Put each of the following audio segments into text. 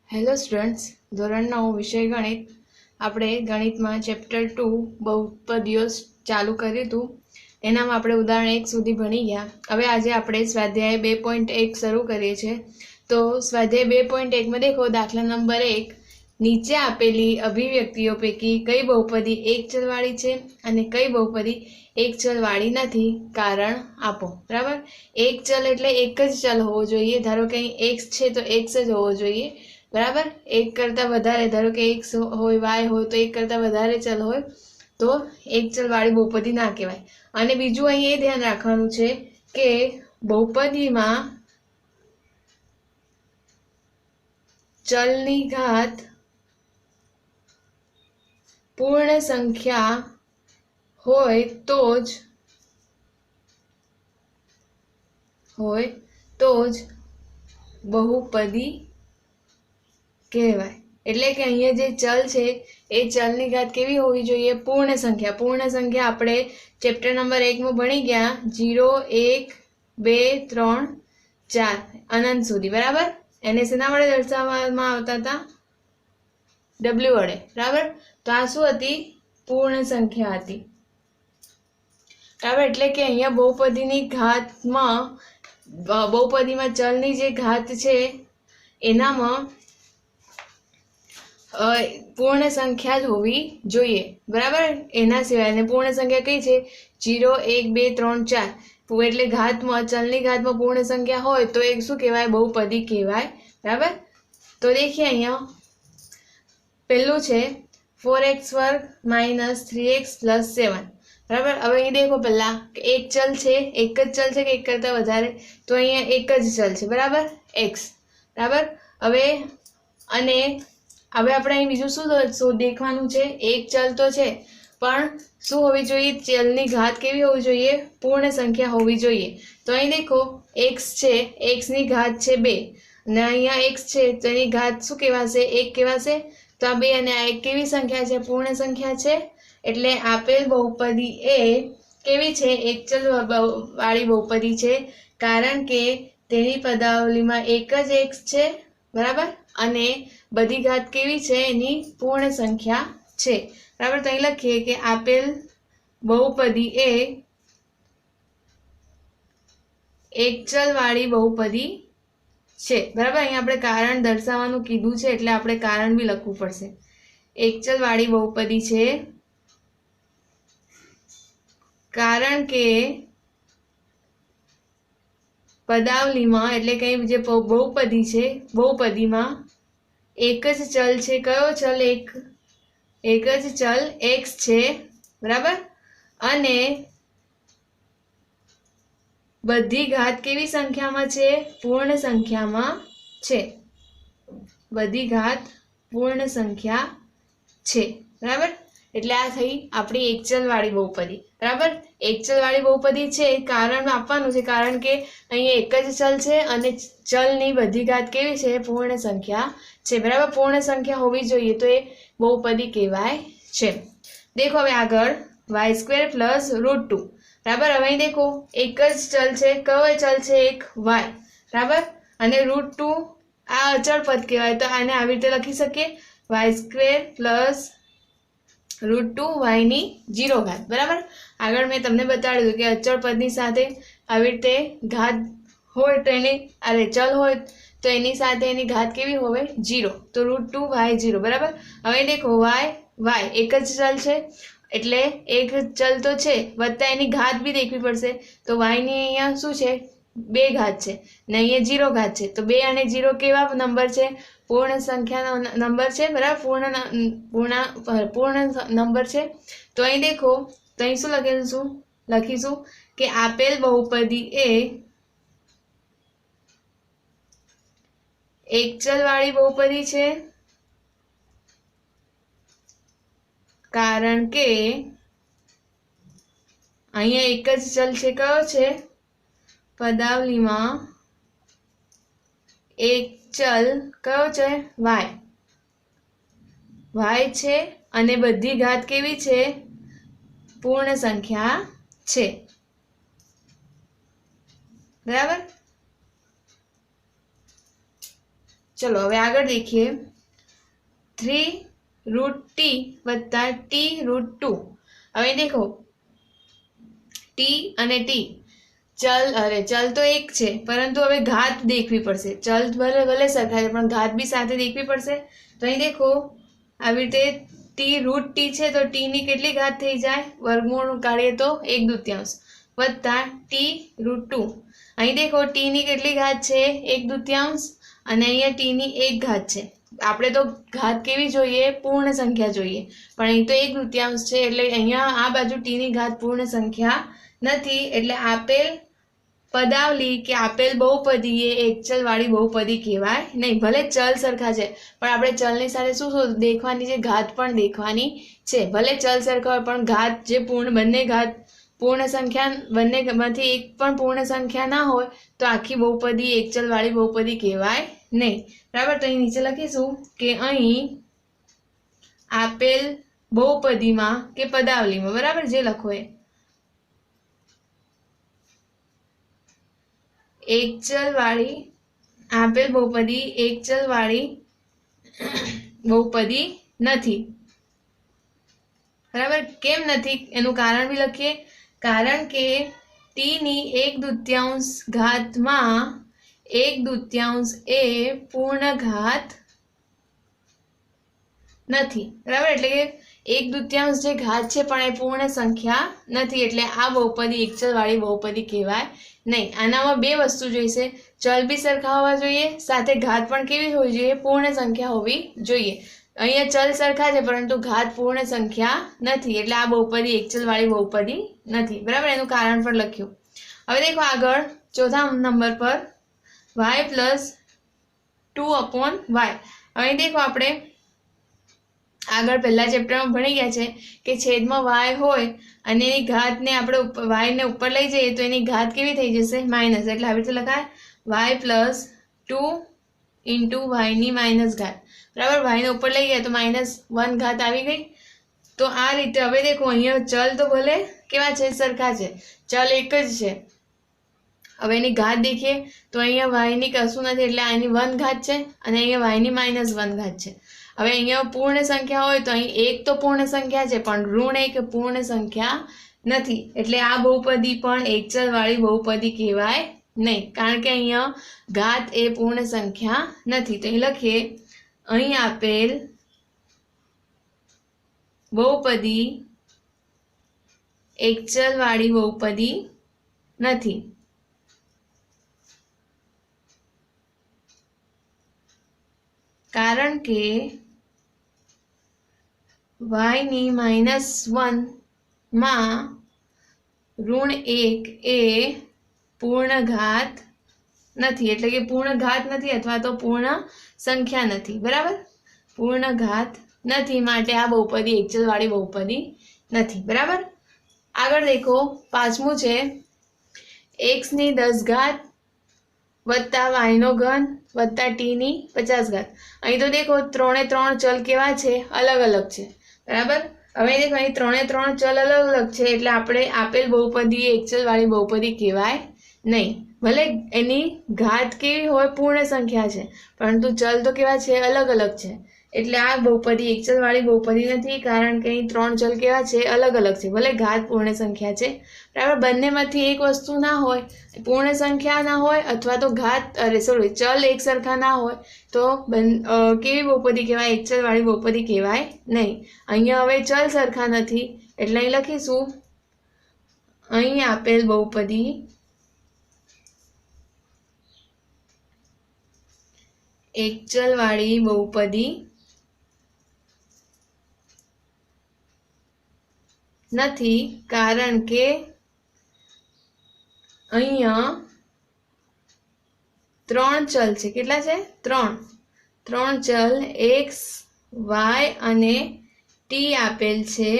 Hello students, ધોરણ 9 વિષય ગણિત. આપણે ગણિતમાં ચેપ્ટર 2 બહુપદીઓ ચાલુ કર્યું હતું. એનામાં આપણે ઉદાહરણ 1 સુધી ભણી ગયા. હવે આજે આપણે સ્વાધ્યાય 2.1 શરૂ કરીએ છીએ. તો સ્વાધ્યાય 2.1માં દેખો, દાખલા નંબર 1, નીચે આપેલી અભિવ્યક્તિઓ પૈકી કઈ બહુપદી એક ચલવાળી છે અને કઈ બહુપદી એક ચલવાળી નથી, કારણ આપો. બરાબર, એક ચલ એટલે એક જ ચલ હોવો જોઈએ. ધારો કે અહીં એક્સ છે તો એક્સ જ હોવો જોઈએ. બરાબર, એક કરતાં વધારે, ધારો કે એક્સ હોય, વાય હોય તો એક કરતાં વધારે ચલ હોય તો એક ચલવાળી બહુપદી ના કહેવાય. અને બીજું અહીં એ ધ્યાન રાખવાનું છે કે બહુપદીમાં ચલની ઘાત પૂર્ણ સંખ્યા હોય તો જ બહુપદી કહેવાય. એટલે કે અહીંયા જે ચલ છે એ ચલની ઘાત કેવી હોવી જોઈએ? પૂર્ણ સંખ્યા. પૂર્ણ સંખ્યા આપણે ચેપ્ટર નંબર 1માં ભણી ગયા, 0, 1, 2, 3, 4 અનંત સુધી. બરાબર, એને શેના વડે દર્શાવવામાં આવતા હતા? W વડે. બરાબર, તો આ શું હતી? પૂર્ણ સંખ્યા હતી. બરાબર, એટલે કે અહીંયા બહુપદીની ઘાતમાં, બહુપદીમાં ચલની જે ઘાત છે એનામાં પૂર્ણ સંખ્યા જ હોવી જોઈએ. બરાબર, એના સિવાય પૂર્ણ સંખ્યા કઈ છે? 0, 1, 2, 3, 4. એટલે ઘાતમાં, ચલની ઘાતમાં પૂર્ણ સંખ્યા હોય તો એક શું કહેવાય? બહુપદી કહેવાય. બરાબર, તો દેખીએ અહીંયા પહેલું છે 4x² - 3x + 7. બરાબર, હવે અહીં દેખો પહેલા કે એક ચલ છે, એક જ ચલ છે કે એક કરતાં વધારે? તો અહીંયા એક જ ચલ છે. બરાબર, x. બરાબર, હવે અને હવે આપણે અહીં બીજું શું દેખવાનું છે? એક ચલ તો છે પણ શું હોવી જોઈએ? ચલની ઘાત કેવી હોવી જોઈએ? પૂર્ણ સંખ્યા હોવી જોઈએ. તો અહીં દેખો x છે, x ની ઘાત છે 2 અને અહીંયા x છે તો એની ઘાત શું કહેવાશે? 1 કહેવાશે. તો આ 2 અને આ 1 કેવી સંખ્યા છે? પૂર્ણ સંખ્યા છે. એટલે આપેલ બહુપદી એ કેવી છે? એક ચલ વાળી બહુપદી છે, કારણ કે તેની પદાવલીમાં એક જ x છે. બરાબર, અને બધી ઘાત કેવી છે? એની પૂર્ણ સંખ્યા છે. બરાબર, તો અહીં લખીએ કે આપેલ બહુપદી એ એક ચલ વાળી બહુપદી છે. બરાબર, અહીં આપણે કારણ દર્શાવવાનું કીધું છે એટલે આપણે કારણ બી લખવું પડશે. એક ચલ વાળી બહુપદી છે કારણ કે પદાવલીમાં, એટલે કે જે બહુપદી છે, બહુપદીમાં એક જ ચલ છે. કયો ચલ? એક જ ચલ x છે. બરાબર, અને બધી ઘાત કેવી સંખ્યામાં છે? પૂર્ણ સંખ્યામાં છે. બધી ઘાત પૂર્ણ સંખ્યા છે. બરાબર, એટલે આ થઈ આપણી એક ચલ વાળી બહુપદી. બરાબર, એક ચલ વાળી બહુપદી છે, કારણ આપવાનું છે, કારણ કે અહીંયા એક જ ચલ છે અને ચલની બધી ઘાત કેવી છે? પૂર્ણ સંખ્યા છે. બરાબર, પૂર્ણ સંખ્યા હોવી જોઈએ તો એ બહુપદી કહેવાય છે. દેખો હવે આગળ y² + √2. બરાબર, હવે અહીં દેખો એક જ ચલ છે. કયો ચલ છે? એક y. બરાબર, અને √2 આ અચળ પદ કહેવાય. તો આને આવી રીતે લખી શકીએ, y² + √2 y ની 0 ઘાત. બરાબર, આગળ મેં તમને બતાડ્યું કે અચળ પદની સાથે આવી રીતે ઘાત હોય તો એની, અરે ચલ હોય તો એની સાથે એની ઘાત કેવી હોય? 0. તો √2 y 0. બરાબર, હવે દેખો y એક જ ચલ છે એટલે એક ચલ તો છે, વત્તા એની ઘાત બી દેખવી પડશે. તો y ની અહીંયા શું છે? 2 ઘાત છે ને અહીંયા 0 ઘાત છે. તો 2 અને 0 કેવા નંબર છે? પૂર્ણ સંખ્યાનો નંબર છે. બરાબર, પૂર્ણ નંબર છે. તો અહીં દેખો, તો અહીં શું લખીશું કે આપેલ બહુપદી એ એક ચલ વાળી બહુપદી છે, કારણ કે અહીંયા એક જ ચલ છે. કયો છે? પદાવલીમાં એક ચલ કયો છે? y છે અને બધી ઘાત કેવી છે? પૂર્ણ સંખ્યા છે. બરાબર, चलो હવે આગળ देखिए 3√t વત્તા t√2। હવે देखो t અને t चल तो एक છે, પરંતુ હવે ઘાત દેખવી પડશે। ચલ ભલે ભલે સરખા છે પણ ઘાત બી સાથે દેખવી પડશે। તો અહીં देखो આવી રીતે t√t છે તો t ની કેટલી ઘાત થઈ જાય, વર્ગમૂળ કાઢીએ તો 1/2 વત્તા t√2। અહીં देखो t ની કેટલી ઘાત છે 1/2 અને અહીંયા t ની 1 ઘાત છે। આપણે તો ઘાત કેવી જોઈએ, પૂર્ણ સંખ્યા જોઈએ, પણ અહીં તો 1/2 છે એટલે અહીંયા આ બાજુ t ની ઘાત પૂર્ણ સંખ્યા નથી, એટલે આપેલ પદાવલી કે આપેલ બહુપદી એ એકચલ વાળી બહુપદી કહેવાય નહીં। ભલે ચલ સરખા છે પણ આપણે ચલની સાથે શું દેખવાની છે, ઘાત પણ દેખવાની છે। ભલે ચલ સરખા હોય પણ ઘાત જે બંને ઘાત પૂર્ણ સંખ્યા બંનેમાંથી એક પણ પૂર્ણ સંખ્યા ના હોય તો આખી બહુપદી એકચલ વાળી બહુપદી કહેવાય નહીં। બરાબર, તો અહીં નીચે લખીશું કે અહીં આપેલ બહુપદીમાં કે પદાવલીમાં, બરાબર, જે લખો એ एकचल वाली आपेल बहुपदी एकचल वाली बहुपदी नहीं। बराबर, केम नहीं एनु कारण भी लखीए। कारण के t नी 1/2 घात में 1/2 ए पूर्ण घात नहीं। बराबर, एटले के 1/2 जे घात है पण ए पूर्ण संख्या नहीं, एटले आ बहुपदी एकचल वाली बहुपदी कहेवाय नहीं। आनामां बे वस्तु जोईशे, चल बी सरखा होवा जोईए, साथे घात पण केवी होवी जोईए, पूर्ण संख्या होवी जोईए। अहींया चल सरखा छे परंतु घात पूर्ण संख्या नहीं, एटले आ बहुपदी एकचल वाली बहुपदी नहीं। बराबर, एनुं कारण पण लख्युं। हवे देखो आगळ चौथा नंबर पर y + 2/y। हवे देखो आपणे આગળ પહેલા ચેપ્ટરમાં ભણી ગયા છે કે છેદમાં y હોય અને એની ઘાતને આપણે y ને ઉપર લઈ જઈએ તો એની ઘાત કેવી થઈ જશે, માઇનસ। એટલે આવી રીતે લખાય y + 2 * y ની માઇનસ ઘાત। બરાબર, y ને ઉપર લઈ ગયા તો -1 ઘાત આવી ગઈ। તો આ રીતે હવે દેખો અહીંયા ચલ તો ભલે કેવા છે, સરખા છે, ચલ એક જ છે। હવે એની ઘાત દેખીએ તો અહીંયા y ની કશું નથી એટલે આની 1 ઘાત છે અને અહીંયા y ની -1 ઘાત છે। હવે અહીંયા પૂર્ણ સંખ્યા હોય તો અહીં એક તો પૂર્ણ સંખ્યા છે પણ ઋણ એક પૂર્ણ સંખ્યા નથી, એટલે આ બહુપદી પણ એકચલ વાળી બહુપદી કહેવાય નહીં, કારણ કે અહીંયા ઘાત એ પૂર્ણ સંખ્યા નથી। તો અહીં લખીએ અહીં આપેલ બહુપદી એકચલ વાળી બહુપદી નથી। कारण के y ની -1 માં ऋण 1 એ પૂર્ણ ઘાત નથી, એટલે કે પૂર્ણ ઘાત નથી અથવા તો પૂર્ણ સંખ્યા નથી। બરાબર, પૂર્ણ ઘાત નથી માટે આ બહુપદી એકચલ વાળી બહુપદી નથી। બરાબર, આગળ देखो પાંચમું છે x ની 10 ઘાત वत्ता y नो घन वत्ता t नी 50 घात। अहीं तो देखो 3 चल केवा छे, अलग अलग छे। बराबर, हवे देखो अहीं 3 चल अलग अलग छे એટલે આપણે આપેલ બહુપદી એકચલ વાળી બહુપદી કહેવાય નહીં। ભલે એની ઘાત કેવી હોય, પૂર્ણ સંખ્યા છે, પરંતુ ચલ તો કેવા છે, अलग अलग છે, એટલે આ બહુપદી એકચલ વાળી બહુપદી નથી, કારણ કે અહીં 3 ચલ કેવા છે, अलग अलग છે। ભલે ઘાત પૂર્ણ સંખ્યા છે, બરાબર, બંનેમાંથી એક વસ્તુ ના હોય, પૂર્ણ સંખ્યા ના હોય અથવા તો ઘાત ચલ એક સરખા ના હોય તો કેવી બહુપદી કહેવાય, એકચલ વાળી બહુપદી કહેવાય નહીં। અહીંયા હવે ચલ સરખા નથી એટલે અહીં લખીશું અહીં આપેલ બહુપદી એકચલ વાળી બહુપદી નથી, કારણ કે અહીંયા 3 ચલ છે। કેટલા છે? 3 ચલ x y અને t આપેલ છે।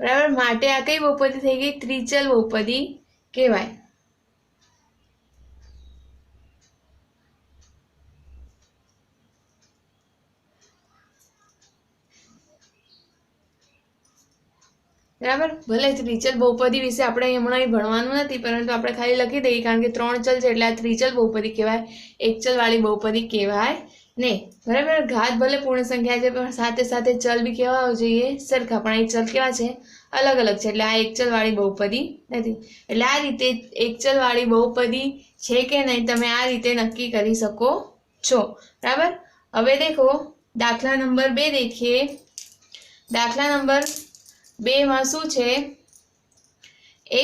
બરાબર, માટે આ કઈ બહુપદી થઈ ગઈ, ત્રિચલ બહુપદી કહેવાય। બરાબર. ભલે ત્રિચલ બહુપદી વિશે આપણે હમણાં ભણવાનું નથી, પરંતુ આપણે ખાલી લખી દઈએ, કારણ કે 3 ચલ છે એટલે આ ત્રિચલ બહુપદી કહેવાય, એક ચલ વાળી બહુપદી કહેવાય નહીં. બરાબર. ઘાત ભલે પૂર્ણ સંખ્યા છે પણ સાથે સાથે ચલ બી કેવા હોવા જોઈએ? સરખા. પણ અહીં ચલ કેવા છે? અલગ અલગ છે, એટલે આ એક ચલ વાળી બહુપદી નથી. એટલે આ રીતે એક ચલ વાળી બહુપદી છે કે નહીં તમે આ રીતે નક્કી કરી શકો છો. બરાબર. હવે દેખો દાખલા નંબર 2 देखिए. દાખલા નંબર 2 માં શું છે?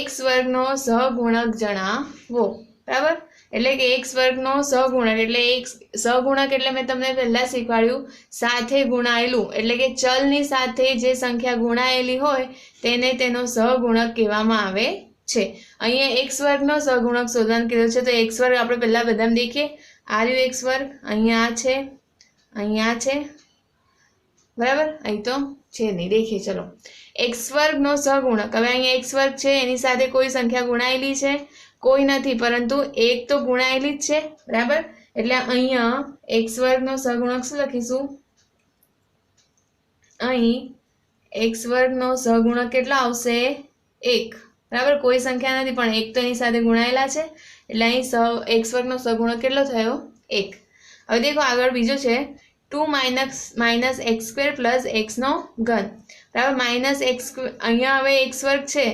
x વર્ગનો સહગુણક જણાવો. બરાબર. એટલે કે x વર્ગનો સહગુણક એટલે સહગુણક એટલે મેં તમને પહેલા શીખવાડ્યું સાથે ગુણાયેલું, એટલે કે ચલની સાથે જે સંખ્યા ગુણાયેલી હોય તેને તેનો સહગુણક કહેવામાં આવે છે. અહીંયા x વર્ગનો સહગુણક શોધવાનું કીધું છે, તો x વર્ગ આપણે પહેલા બધામાં દેખીએ. આ રહ્યું x વર્ગ, અહીંયા છે, અહીંયા છે. બરાબર. અહીં તો છે નહીં, દેખીએ. ચલો, x વર્ગનો સહગુણક. હવે અહીંયા x વર્ગ છે, એની સાથે કોઈ સંખ્યા ગુણાયેલી છે? કોઈ નથી, પરંતુ એક તો ગુણાયેલી જ છે. બરાબર. એટલે અહીંયા x વર્ગનો સહગુણક શું લખીશું? અહીં x વર્ગનો સહગુણક કેટલો આવશે? 1. બરાબર. કોઈ સંખ્યા નથી પણ એક તો એની સાથે ગુણાયેલા છે, એટલે અહીં x વર્ગનો સહગુણક કેટલો થયો? 1. હવે દેખો આગળ બીજું છે 2 minus x square plus x નો ઘન. બરાબર. માઇનસ x, અહીંયા હવે x વર્ગ છે.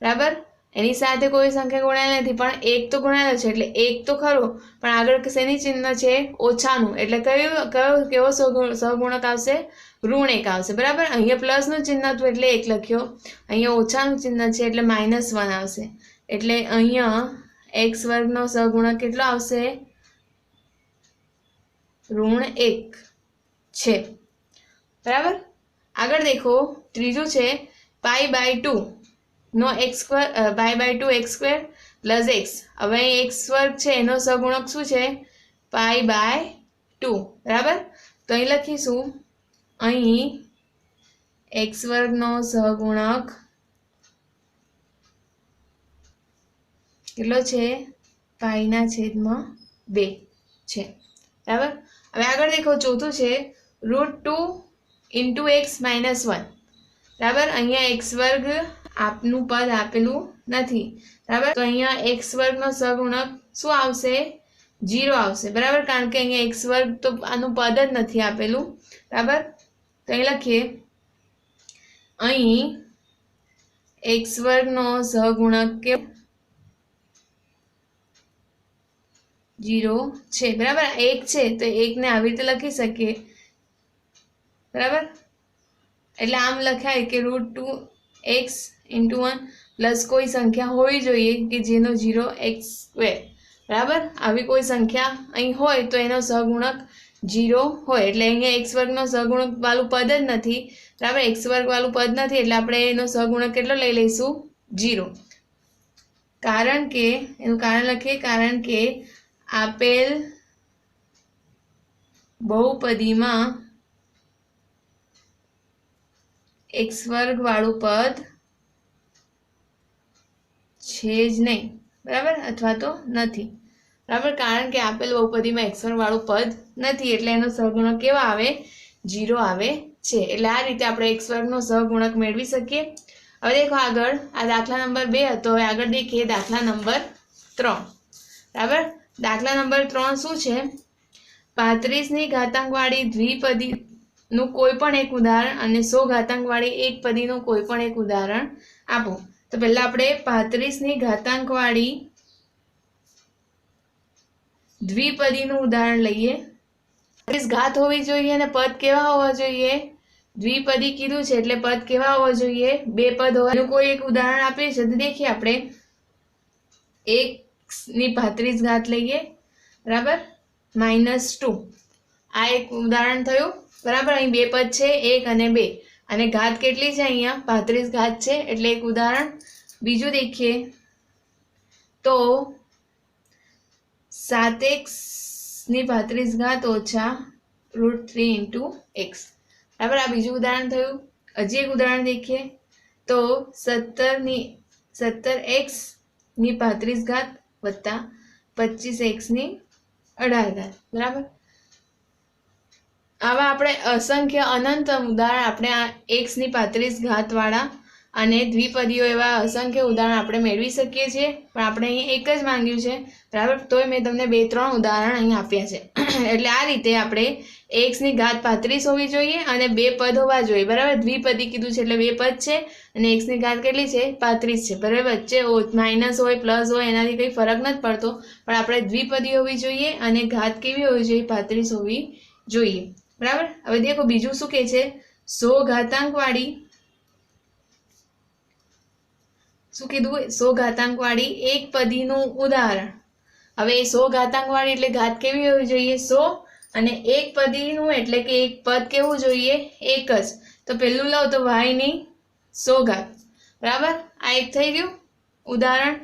બરાબર. એની સાથે કોઈ સંખ્યા ગુણાયેલ નથી પણ એક તો ગુણાયેલો છે, એટલે એક તો ખરો, પણ આગળ શેની ચિહ્ન છે? ઓછાનું. એટલે કેવો સહગુણક આવશે? ઋણ 1 આવશે. બરાબર. અહીંયા પ્લસનું ચિહ્ન હતું એટલે 1 લખ્યો, અહીંયા ઓછાનું ચિહ્ન છે એટલે -1 આવશે. એટલે અહીંયા x વર્ગનો સહગુણક કેટલો આવશે? ઋણ 1 છે. બરાબર. આગળ દેખો ત્રીજું છે π/2 નો x square π/2 x square plus x. હવે અહીં x વર્ગ છે એનો સહગુણક શું છે? π/2. બરાબર. તો અહીં લખીશું, અહીં x વર્ગનો સહગુણક કેટલો છે? π/2 છે. બરાબર. હવે આગળ દેખો ચોથું છે √2 × x - 1. બરાબર. અહીંયા x વર્ગ આપનું પદ આપેલું નથી. બરાબર. તો અહીંયા x વર્ગનો સહગુણક શું આવશે? 0 આવશે. બરાબર. કારણ કે અહીંયા x વર્ગ તો આનું પદ જ નથી આપેલું. બરાબર. તો અહીં લખીએ, અહીં x વર્ગનો સહગુણક કે 0 છે. બરાબર. 1 છે તો 1 ને આવી રીતે લખી શકીએ. બરાબર. એટલે આમ લખાય કે √2x × 1 પ્લસ કોઈ સંખ્યા હોવી જોઈએ કે જેનો 0x². બરાબર. આવી કોઈ સંખ્યા અહીં હોય તો એનો સહગુણક 0 હોય. એટલે અહીંયા x વર્ગનો સહગુણક વાળું પદ જ નથી. બરાબર. x વર્ગ વાળું પદ નથી એટલે આપણે એનો સહગુણક કેટલો લઈ લઈશું? 0. કારણ કે એનું કારણ લખીએ, કારણ કે આપેલ બહુપદીમાં x વર્ગ વાળું પદ છે જ નહીં. બરાબર. અથવા તો નથી. બરાબર. કારણ કે આપેલ બહુપદીમાં x વર્ગ વાળું પદ નથી એટલે એનો સહગુણક કેવો આવે? 0 આવે છે. એટલે આ રીતે આપણે x વર્ગનો સહગુણક મેળવી શકીએ. હવે દેખો આગળ આ દાખલા નંબર 2 હતો. હવે આગળ દેખીએ દાખલા નંબર 3. બરાબર. દાખલા નંબર 3 શું છે? 35ની ઘાતાંકવાળી દ્વિપદીનું કોઈ પણ એક ઉદાહરણ અને 100 ઘાતાંકવાળી એકપદીનું કોઈ પણ એક ઉદાહરણ આપો. તો પહેલા આપણે 35ની ઘાતાંકવાળી દ્વિપદીનું ઉદાહરણ લઈએ. 35 ઘાત હોવી જોઈએ અને પદ કેવા હોવા જોઈએ? દ્વિપદી કીધું છે એટલે પદ કેવા હોવા જોઈએ? 2 પદ હોવા. એનું કોઈ એક ઉદાહરણ આપીએ છે તો દેખીએ આપણે. 1/35 ઘાત લઈએ. બરાબર. -2. આ એક ઉદાહરણ થયું. બરાબર. અહીં 2 પદ છે, 1 અને 2, અને ઘાત કેટલી છે? અહીંયા 35 ઘાત છે એટલે એક ઉદાહરણ. બીજું દેખીએ તો 7x⁵ ઓછા √3 × x. બરાબર. આ બીજું ઉદાહરણ થયું. હજી એક ઉદાહરણ દેખીએ તો 17x⁵ વત્તા 25x⁸. બરાબર. આવા આપણે અસંખ્ય અનંત ઉદાહરણ આપણે આ x⁵ વાળા અને દ્વિપદીઓ એવા અસંખ્ય ઉદાહરણ આપણે મેળવી શકીએ છીએ, પણ આપણે અહીં એક જ માંગ્યું છે, બરાબર. તોય મેં તમને 2-3 ઉદાહરણ અહીં આપ્યા છે. એટલે આ રીતે આપણે x ની ઘાત 35 હોવી જોઈએ અને 2 પદ હોવા જોઈએ, બરાબર. દ્વિપદી કીધું છે એટલે 2 પદ છે અને x ની ઘાત કેટલી છે? 35 છે, બરાબર. વચ્ચે માઇનસ હોય પ્લસ હોય એનાથી કંઈ ફરક નથી પડતો, પણ આપણે દ્વિપદી હોવી જોઈએ અને ઘાત કેવી હોવી જોઈએ? 35 હોવી જોઈએ, બરાબર. હવે દેખો બીજું શું કહે છે? 100 ઘાતાંકવાળી શું કીધું? 100 ઘાતાંકવાળી એક પદીનું ઉદાહરણ. હવે 100 ઘાતાંકવાળી એટલે ઘાત કેવી હોવી જોઈએ? 100. અને એક પદીનું એટલે કે એક પદ કેવું જોઈએ? એક જ. તો પહેલું લો તો y ની 100 ઘાત, બરાબર. આ એક થઈ ગયું ઉદાહરણ.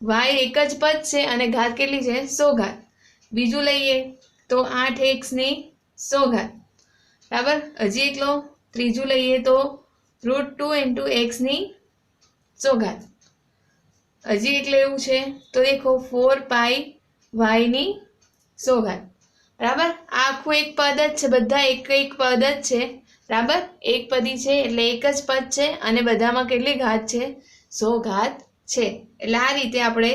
y એક જ પદ છે અને ઘાત કેટલી છે? 100 ઘાત. બીજું લઈએ તો 8x ની 100 ઘાત, બરાબર. હજી એક લો. ત્રીજું લઈએ તો √2 × x ની 100 ઘાત. હજી એક લેવું છે તો દેખો 4π y ની 100 ઘાત, બરાબર. આ આખું એક પદ જ છે, બધા એક પદ જ છે, બરાબર. એક પદી છે એટલે એક જ પદ છે અને બધામાં કેટલી ઘાત છે? 100 ઘાત છે. એટલે આ રીતે આપણે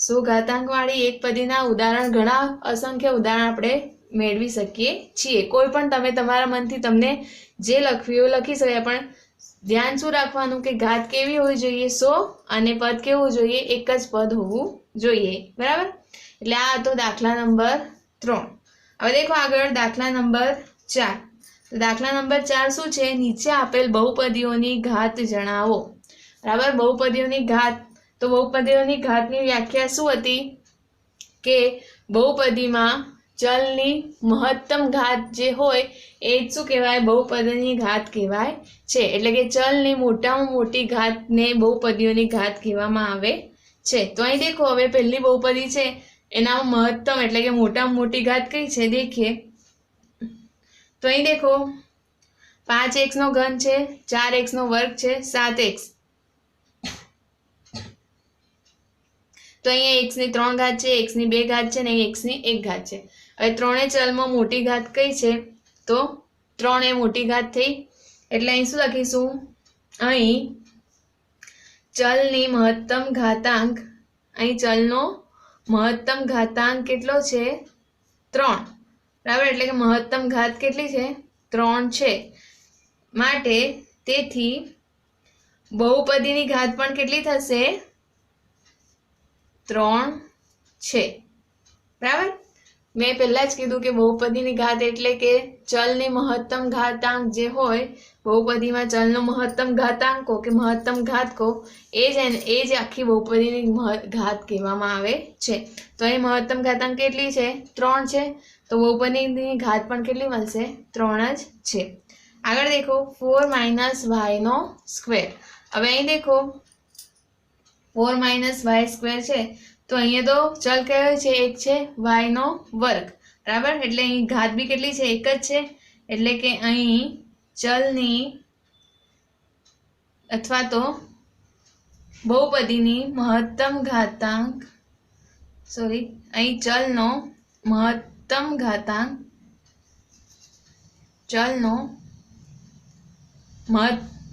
100 ઘાતાંકવાળી એક પદીના ઉદાહરણ, ઘણા અસંખ્ય ઉદાહરણ આપણે મેળવી શકીએ છીએ. કોઈ પણ તમે તમારા મનથી તમને જે લખ્યું એવું લખી શકાય, પણ ધ્યાન શું રાખવાનું કે ઘાત કેવી હોવી જોઈએ? 100 અને પદ કેવું જોઈએ? એક જ પદ હોવું જોઈએ, બરાબર. એટલે આ હતો દાખલા નંબર 3. હવે દેખો આગળ દાખલા નંબર 4. તો દાખલા નંબર 4 શું છે? નીચે આપેલ બહુપદીઓની ઘાત જણાવો, બરાબર. બહુપદીઓની ઘાત. તો બહુપદીઓની ઘાતની વ્યાખ્યા શું હતી? કે બહુપદીમાં ચલની મહત્તમ ઘાત જે હોય એ શું કહેવાય? બહુપદીની ઘાત કહેવાય છે. એટલે કે ચલની મોટામાં મોટી ઘાતને બહુપદીઓની ઘાત કહેવામાં આવે છે. તો અહીં દેખો હવે પહેલી બહુપદી છે એના મહત્તમ એટલે કે મોટામાં મોટી ઘાત કઈ છે? દેખીએ તો અહીં દેખો 5x નો ઘન છે, 4x નો વર્ગ છે, 7x. તો અહીંયા x ની 3 ઘાત છે, x ની 2 ઘાત છે અને x ની 1 ઘાત છે. હવે ત્રણેય ચલમાં મોટી ઘાત કઈ છે? તો 3 એ મોટી ઘાત થઈ. એટલે અહીં શું લખીશું? અહીં ચલની મહત્તમ ઘાતાંક, અહીં ચલનો મહત્તમ ઘાતાંક કેટલો છે? 3, બરાબર. એટલે કે મહત્તમ ઘાત કેટલી છે? 3 છે. માટે તેથી બહુપદીની ઘાત પણ કેટલી થશે? 3 છે, બરાબર. મેં પહેલા જ કીધું કે બહુપદીની ઘાત એટલે કે ચલની મહત્તમ ઘાતાંક જે હોય, બહુપદીમાં ચલનો મહત્તમ ઘાતાંક કહો કે મહત્તમ ઘાત કહો, એ જ આખી બહુપદીની ઘાત કહેવામાં આવે છે. તો અહીં મહત્તમ ઘાતાંક કેટલી છે? 3 છે. તો બહુપદીની ઘાત પણ કેટલી મળશે? 3 જ છે. આગળ દેખો 4 - y². હવે અહીં દેખો 4 - y² છે. તો અહીંયા તો ચલ કયો છે? એક છે y નો વર્ગ, બરાબર. એટલે અહીં ઘાત બી કેટલી છે? એક જ છે. એટલે કે અહીં ચલની અથવા તો બહુપદીની મહત્તમ ઘાતાંક, અહીં ચલનો મહત્તમ ઘાતાંક,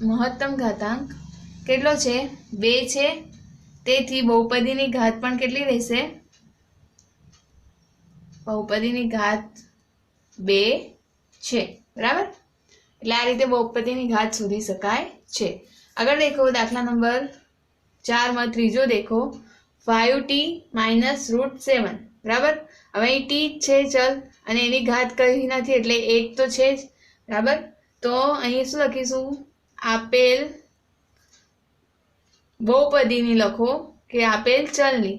મહત્તમ ઘાતાંક કેટલો છે? 2 છે. તેથી બહુપદીની ઘાત પણ કેટલી રહેશે? બહુપદીની ઘાત 2 છે, બરાબર. એટલે આ રીતે બહુપદીની ઘાત શોધી શકાય છે. આગળ દેખો દાખલા નંબર 4 માં ત્રીજો દેખો 5t - √7, બરાબર. હવે અહીં t છે ચલ અને એની ઘાત કઈ નથી એટલે 1 તો છે જ, બરાબર. તો અહીં શું લખીશું? આપેલ બહુપદીની લખો કે આપેલ ચલની,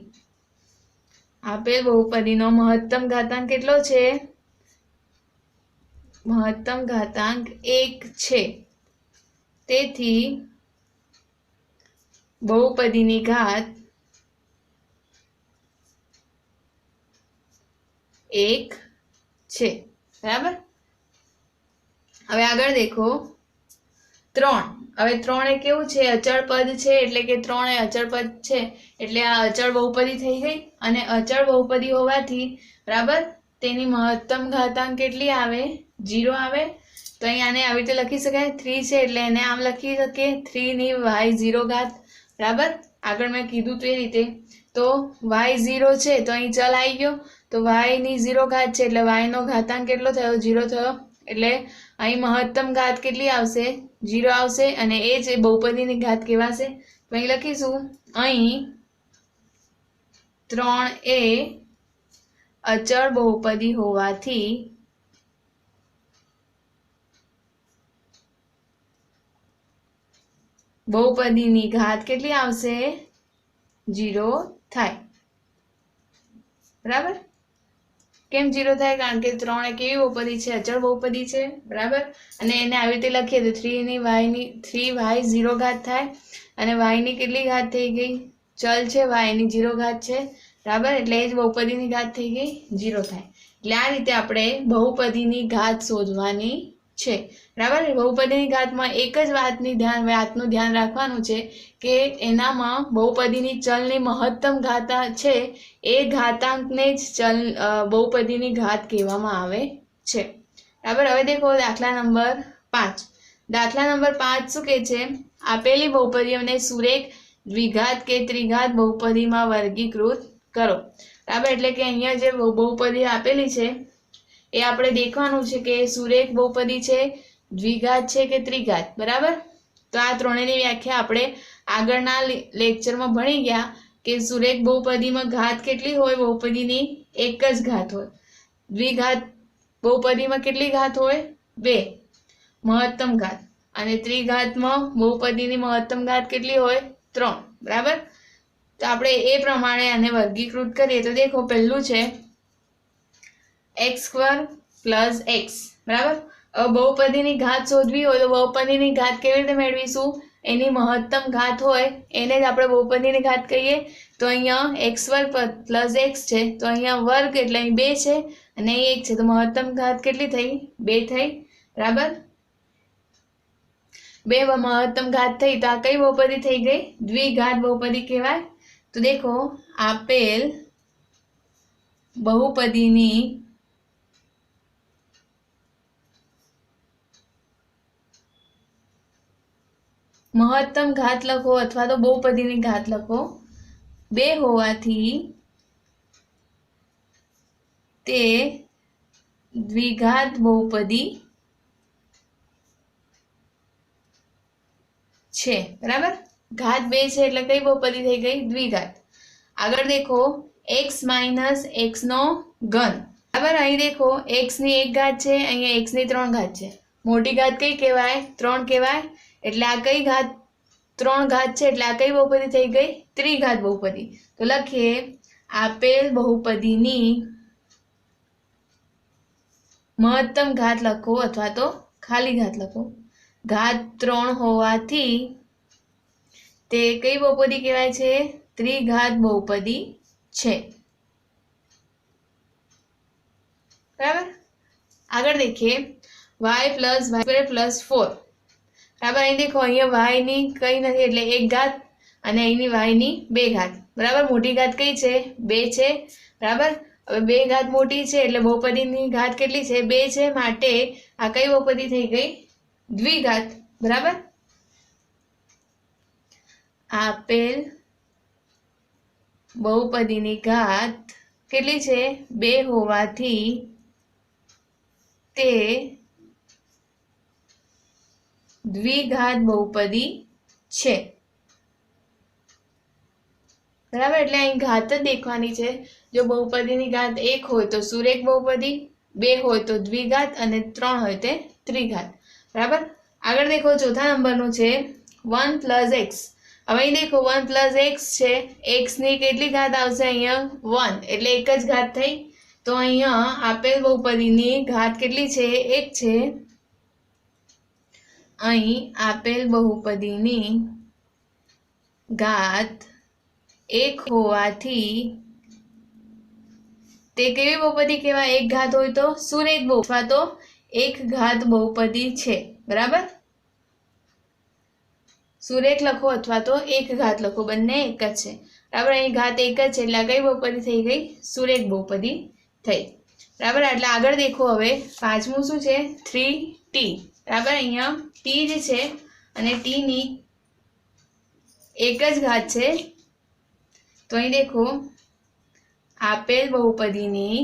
આપેલ બહુપદીનો મહત્તમ ઘાતાંક કેટલો છે? મહત્તમ ઘાતાંક 1 છે. તેથી બહુપદીની ઘાત 1 છે, બરાબર. હવે આગળ દેખો 3. હવે 3 એ કેવું છે? અચળ પદ છે. એટલે કે 3 એ અચળ પદ છે એટલે આ અચળ બહુપદી થઈ ગઈ. અને અચળ બહુપદી હોવાથી, બરાબર, તેની મહત્તમ ઘાતાંક કેટલી આવે? 0 આવે. તો અહીં આને આવી રીતે લખી શકાય 3 છે એટલે એને આમ લખી શકીએ 3 ની y0 ઘાત બરાબર આગળ મેં કીધું તે રીતે તો y0 છે તો અહીં ચલ આવી ગયો તો y ની 0 ઘાત છે એટલે y નો ઘાતાંક કેટલો થયો 0 થયો એટલે અહીં મહત્તમ ઘાત કેટલી આવશે 0 આવશે અને એ જ બહુપદીની ઘાત કેવાશે તો અહીં લખીશું અહીં 3 એ અચળ બહુપદી હોવાથી બહુપદીની ઘાત કેટલી આવશે 0 થાય બરાબર કેમ 0 થાય કારણ કે 3 એક એવી બહુપદી છે અચળ બહુપદી છે બરાબર અને એને આવી રીતે લખીએ તો 3y0 ઘાત થાય અને y ની કેટલી ઘાત થઈ ગઈ ચલ છે y ની 0 ઘાત છે બરાબર એટલે એ જ બહુપદીની ઘાત થઈ ગઈ 0 થાય એટલે આ રીતે આપણે બહુપદીની ઘાત શોધવાની છે બરાબર બહુપદીની ઘાતમાં એક જ વાતનું ધ્યાન રાખવાનું છે કે એનામાં બહુપદીની ચલની મહત્તમ ઘાત છે એ ઘાતાંકને જ ચલ બહુપદીની ઘાત કહેવામાં આવે છે બરાબર હવે દેખો દાખલા નંબર 5 દાખલા નંબર 5 શું કહે છે આપેલી બહુપદીઓને સુરેખ દ્વિઘાત કે ત્રિઘાત બહુપદીમાં વર્ગીકૃત કરો બરાબર એટલે કે અહીંયા જે બહુપદી આપેલી છે એ આપણે દેખવાનું છે કે સુરેખ બહુપદી છે દ્વિઘાત છે કે ત્રિઘાત બરાબર તો આ ત્રણેયની વ્યાખ્યા આપણે આગળના લેક્ચરમાં ભણી ગયા કે સુરેખ બહુપદીમાં ઘાત કેટલી હોય બહુપદીની એક જ ઘાત હોય દ્વિઘાત બહુપદીમાં કેટલી ઘાત હોય 2 મહત્તમ ઘાત અને ત્રિઘાતમાં બહુપદીની મહત્તમ ઘાત કેટલી હોય 3 બરાબર તો આપણે એ પ્રમાણે આને વર્ગીકૃત કરીએ તો દેખો પહેલું છે x² + x બરાબર હવે બહુપદીની ઘાત શોધવી હોય તો બહુપદીની ઘાત કેવી રીતે મેળવીશું એની મહત્તમ ઘાત હોય એને જ આપણે બહુપદીની ઘાત કહીએ તો અહીંયા x² + x છે તો અહીંયા વર્ગ એટલે અહીં 2 છે અને અહીં 1 છે તો મહત્તમ ઘાત કેટલી થઈ 2 થઈ બરાબર 2 મહત્તમ ઘાત થઈ તો આ કઈ બહુપદી થઈ ગઈ દ્વિઘાત બહુપદી કહેવાય તો દેખો આપેલ બહુપદીની મહત્તમ ઘાત લખો અથવા તો બહુપદીની ઘાત લખો 2 હોવાથી તે દ્વિઘાત બહુપદી છે બરાબર ઘાત 2 છે એટલે કઈ બહુપદી થઈ ગઈ દ્વિઘાત આગળ દેખો x - x નો ઘન બરાબર અહીં દેખો x ની 1 ઘાત છે અહીંયા x ની 3 ઘાત છે મોટી ઘાત કઈ કહેવાય 3 કહેવાય એટલે આ કઈ ઘાત 3 ઘાત છે એટલે આ કઈ બહુપદી થઈ ગઈ ત્રિઘાત બહુપદી તો લખીએ આપેલ બહુપદીની મહત્તમ ઘાત લખો અથવા તો ખાલી ઘાત લખો ઘાત 3 હોવાથી તે કઈ બહુપદી કહેવાય છે ત્રિઘાત બહુપદી છે બરાબર આગળ देखिए y + y² + 4 બરાબર અહીં દેખો અહીંયા y ની કઈ નથી એટલે 1 ઘાત અને અહીંની y ની 2 ઘાત બરાબર મોટી ઘાત કઈ છે 2 છે બરાબર હવે 2 ઘાત મોટી છે એટલે બહુપદીની ઘાત કેટલી છે 2 છે માટે આ કઈ બહુપદી થઈ ગઈ દ્વિઘાત બરાબર આપેલ બહુપદીની ઘાત કેટલી છે 2 હોવાથી તે દ્વિઘાત બહુપદી છે બરાબર એટલે અહીં ઘાત જ દેખવાની છે જો બહુપદીની ઘાત 1 હોય તો સુરેખ બહુપદી 2 હોય તો દ્વિઘાત અને 3 હોય તે ત્રિઘાત બરાબર આગળ દેખો ચોથા નંબરનું છે 1 + x હવે અહીં દેખો 1 + x છે x ની કેટલી ઘાત આવશે અહીંયા 1 એટલે એક જ ઘાત થઈ તો અહીંયા આપેલ બહુપદીની ઘાત કેટલી છે 1 છે અહીં આપેલ બહુપદીની ઘાત 1 હોવાથી તે કેવી બહુપદી કહેવાય એક ઘાત હોય તો સુરેખ બહુ અથવા તો એક ઘાત બહુપદી છે બરાબર સુરેખ લખો અથવા તો એક ઘાત લખો બંને એક જ છે બરાબર અહીં ઘાત એક જ છે એટલે કઈ બહુપદી થઈ ગઈ સુરેખ બહુપદી થઈ બરાબર એટલે આગળ દેખો હવે પાંચમું શું છે 3t ટી, બરાબર. અહીંયા ટી જે છે અને ટીની એક જ ઘાત છે, તો અહીં દેખો આપેલ બહુપદીની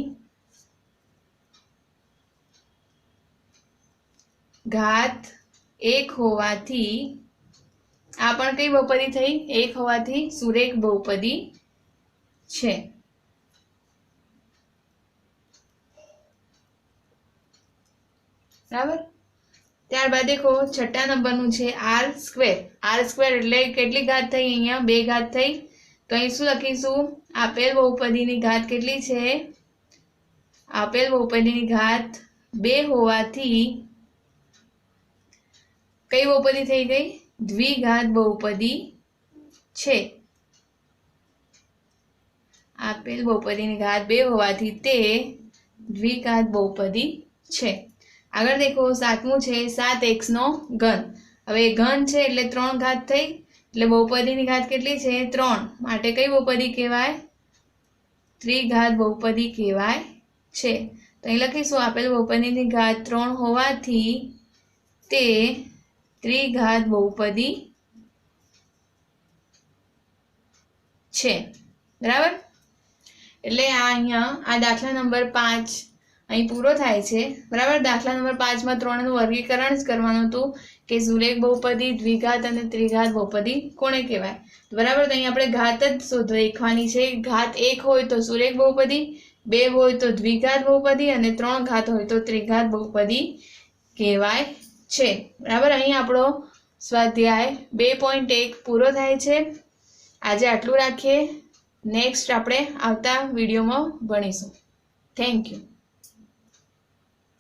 ઘાત 1 હોવાથી આ પણ કઈ બહુપદી થઈ? 1 હોવાથી સુરેખ બહુપદી છે. બરાબર. ત્યારબાદ દેખો છઠ્ઠા નંબરનું છે આર સ્ક્વેર. આર સ્ક્વેર એટલે કેટલી ઘાત થઈ? અહીંયા 2 ઘાત થઈ. તો અહીં શું લખીશું? આપેલ બહુપદીની ઘાત કેટલી છે? આપેલ બહુપદીની ઘાત 2 હોવાથી કઈ બહુપદી થઈ ગઈ? દ્વિઘાત બહુપદી છે. આપેલ બહુપદીની ઘાત 2 હોવાથી તે દ્વિઘાત બહુપદી છે. આગળ દેખો સાતમું છે 7x નો ઘન. હવે ઘન છે એટલે 3 ઘાત થઈ, એટલે બહુપદીની ઘાત કેટલી છે? 3. માટે કઈ બહુપદી કહેવાય? ત્રિઘાત બહુપદી કહેવાય છે. તો અહીં લખીશું આપેલ બહુપદીની ઘાત 3 હોવાથી તે ત્રિઘાત બહુપદી છે. બરાબર. એટલે અહીંયા આ દાખલા નંબર 5 અહીં પૂરો થાય છે. બરાબર. દાખલા નંબર 5 માં 3 નું વર્ગીકરણ જ કરવાનું હતું કે સુરેખ બહુપદી, દ્વિઘાત અને ત્રિઘાત બહુપદી કોને કહેવાય. બરાબર. તો અહીં આપણે ઘાત જ શોધવાની છે. ઘાત 1 હોય તો સુરેખ બહુપદી, 2 હોય તો દ્વિઘાત બહુપદી અને 3 ઘાત હોય તો ત્રિઘાત બહુપદી કહેવાય છે. બરાબર. અહીં આપણો સ્વાધ્યાય 2.1 પૂરો થાય છે. આજે આટલું રાખીએ. નેક્સ્ટ આપણે આવતા વિડીયોમાં ભણીશું. Thank you.